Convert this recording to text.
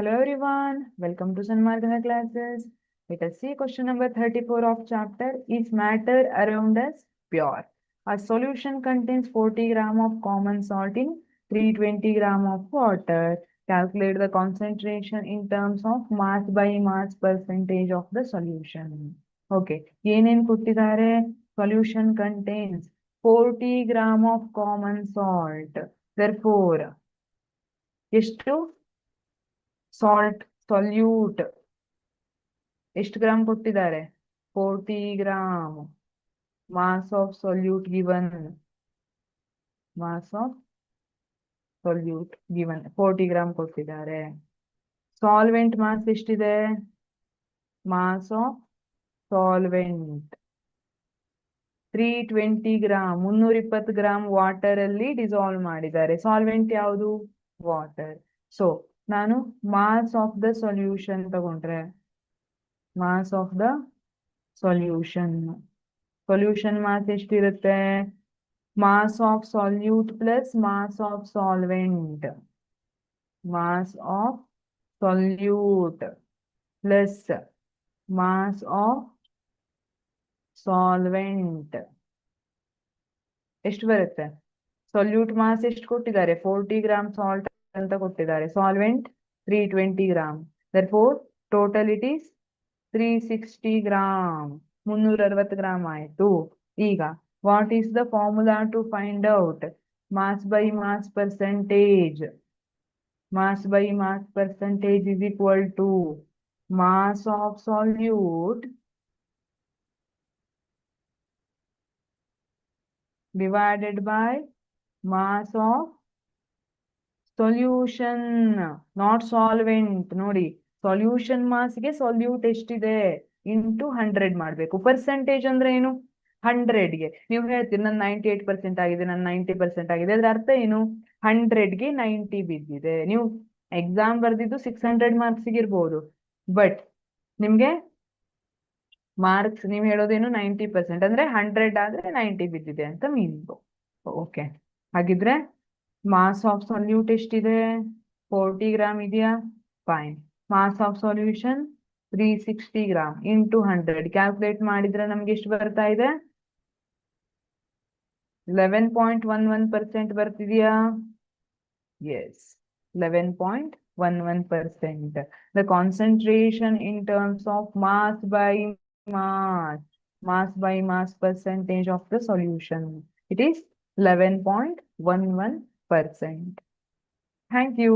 Hello everyone, welcome to Sanmargana classes. Let us see question number 34 of chapter. Is matter around us pure? A solution contains 40 gram of common salt in 320 gram of water. Calculate the concentration in terms of mass by mass percentage of the solution. Okay, ಏನೇನ್ ಕೊಟ್ಟಿದ್ದಾರೆ? Solution contains 40 gram of common salt. Therefore, ಎಷ್ಟು salt solute ಎಷ್ಟು gram ಕೊಟ್ಟಿದ್ದಾರೆ? 40 gram. Mass of solute given. Mass of solute given 40 gram ಕೊಟ್ಟಿದ್ದಾರೆ. Solvent mass ಎಷ್ಟಿದೆ? Mass of solvent 320 gram. 320 gram water ಅಲ್ಲಿ dissolve ಮಾಡಿದ್ದಾರೆ. ಸಾಲ್ವೆಂಟ್ ಯಾವುದು? ವಾಟರ್. ಸೊ ನಾನು ಮಾಸ್ ಆಫ್ ದ ಸೊಲ್ಯೂಷನ್ ತಗೊಂಡ್ರೆ, mass of the solution mass ಎಷ್ಟಿರುತ್ತೆ? Mass of solute plus mass of solvent. Mass of solute plus mass of solvent ಎಷ್ಟು ಬರುತ್ತೆ? Solute mass ಎಷ್ಟು ಕೊಟ್ಟಿದ್ದಾರೆ? 40 ಗ್ರಾಮ್ ಸಾಲ್ಟ್ ಅಂತ ಕೊಟ್ಟಿದ್ದಾರೆ. Solvent 320 gram. therefore total it is 360 gram. 360 gram ಆಯ್ತು. ಈಗ what is the formula to find out mass by mass percentage? Mass by mass percentage is equal to mass of solute divided by mass of solution, not solvent. ನೋಡಿ, solution ಮಾಸ್ಗೆ solute ಎಷ್ಟಿದೆ into 100 ಮಾಡಬೇಕು. Percentage ಅಂದ್ರೆ ಏನು? 100ಗೆ ನೀವು ಹೇಳ್ತೀರಿ ನನ್ನ 98% ಆಗಿದೆ, ನನ್ನ 90% ಆಗಿದೆ. ಅದ್ರ ಅರ್ಥ ಏನು? 100ಗೆ 90 ಬಿದ್ದಿದೆ. ನೀವು ಎಕ್ಸಾಮ್ ಬರ್ದಿದ್ದು 600 ಮಾರ್ಕ್ಸಿಗೆ ಇರ್ಬೋದು, ಬಟ್ ನಿಮ್ಗೆ ಮಾರ್ಕ್ಸ್ ನೀವು ಹೇಳೋದೇನು 90%, ಅಂದ್ರೆ 100 ಆದ್ರೆ 90 ಬಿದ್ದಿದೆ ಅಂತ ಮೀನಿಂಗು. ಓಕೆ, ಹಾಗಿದ್ರೆ ಮಾಸ್ ಆಫ್ ಸೊಲ್ಯೂಟ್ ಎಷ್ಟಿದೆ? 40 ಗ್ರಾಮ್ ಇದೆಯಾ? Fine. Mass of solution 360 gram into 100 calculate ಮಾಡಿದ್ರೆ ನಮ್ಗೆ ಎಷ್ಟು ಬರ್ತಾ ಇದೆ? 11.11% ಬರ್ತಿದೆಯಾ? Yes, 11.11%. The concentration in terms of mass by mass percentage of the solution, it is 11.11%. Thank you.